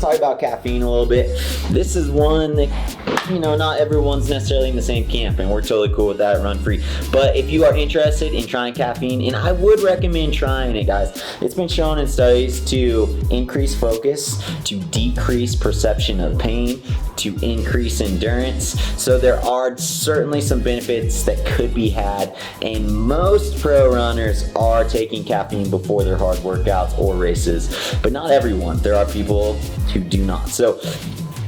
talk about caffeine a little bit. This is one that, not everyone's necessarily in the same camp, and we're totally cool with that at Run Free. But if you are interested in trying caffeine, and I would recommend trying it, guys, it's been shown in studies to increase focus, to decrease perception of pain, to increase endurance. So there are certainly some benefits that could be had, and most pro runners are taking caffeine before their hard workouts or races, but not everyone. There are people who do not. So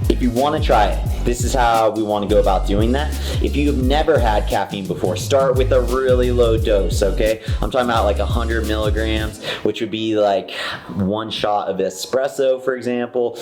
if you want to try it, this is how we want to go about doing that. If you've never had caffeine before, start with a really low dose, okay? I'm talking about like 100 milligrams, which would be like 1 shot of espresso, for example,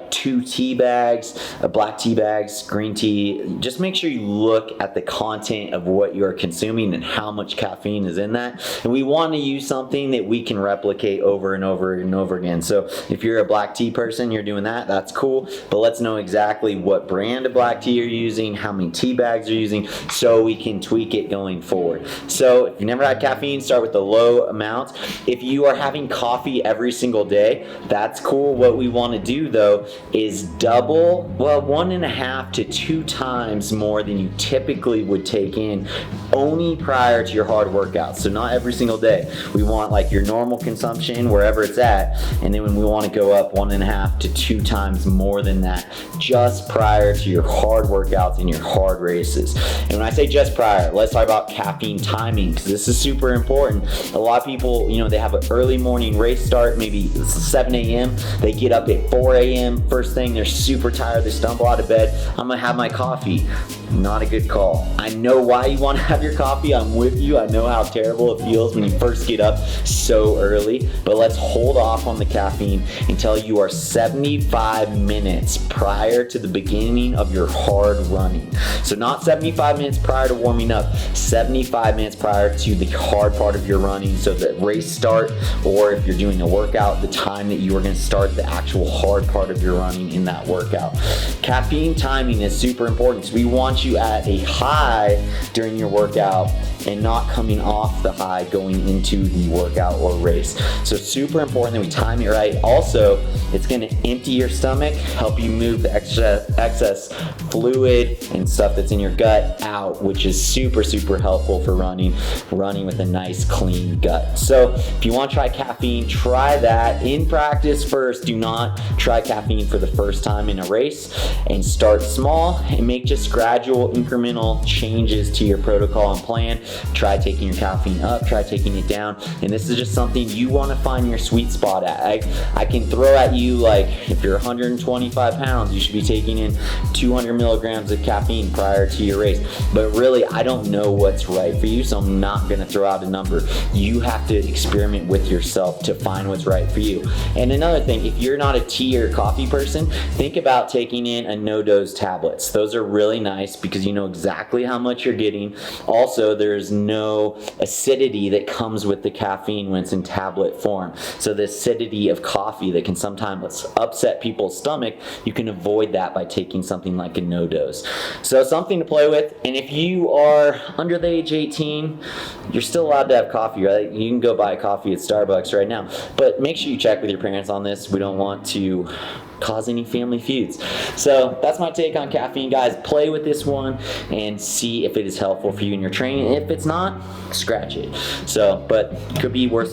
2 tea bags, black tea bags, green tea. Just make sure you look at the content of what you're consuming and how much caffeine is in that. And we want to use something that we can replicate over and over and over again. So if you're a black tea person, you're doing that, that's cool. But let's know exactly what brand of black tea you're using, how many tea bags you're using, so we can tweak it going forward. So if you've never had caffeine, start with the low amounts. If you are having coffee every single day, that's cool. What we want to do though is double, 1.5 to 2 times more than you typically would take in only prior to your hard workout. So not every single day. We want like your normal consumption wherever it's at, and then when we want to go up 1.5 to 2 times more than that just prior to your hard workouts and your hard races. And when I say just prior, let's talk about caffeine timing, because this is super important. A lot of people, they have an early morning race start, maybe 7 a.m. They get up at 4 a.m. First thing, they're super tired, they stumble out of bed. I'm gonna have my coffee. Not a good call. I know why you want to have your coffee. I'm with you. I know how terrible it feels when you first get up so early, but let's hold off on the caffeine until you are 75 minutes prior to the beginning of your hard running. So not 75 minutes prior to warming up, 75 minutes prior to the hard part of your running, so the race start, or if you're doing a workout, the time that you are going to start the actual hard part of your running in that workout. Caffeine timing is super important, so we want you at a high during your workout and not coming off the high going into the workout or race. So super important that we time it right. Also, it's going to empty your stomach, help you move the excess fluid and stuff that's in your gut out, which is super helpful for running with a nice clean gut. So if you want to try caffeine, try that in practice first. Do not try caffeine for the first time in a race, and start small and make just gradual incremental changes to your protocol and plan. Try taking your caffeine up, try taking it down, and this is just something you want to find your sweet spot at. I can throw at you, like, if you're 125 pounds, you should be taking in 200 milligrams of caffeine prior to your race. But really, I don't know what's right for you, so I'm not going to throw out a number. You have to experiment with yourself to find what's right for you. And another thing, if you're not a tea or coffee person, think about taking in a no-dose tablets. Those are really nice because you know exactly how much you're getting. Also, there's no acidity that comes with the caffeine when it's in tablet form. So the acidity of coffee that can sometimes upset people's stomach, you can avoid that by taking something like a no dose. So something to play with. And if you are under the age 18, you're still allowed to have coffee, right? You can go buy coffee at Starbucks right now, but make sure you check with your parents on this. We don't want to cause any family feuds. So that's my take on caffeine, guys. Play with this one and see if it is helpful for you in your training. If it's not, scratch it. So, but could be worth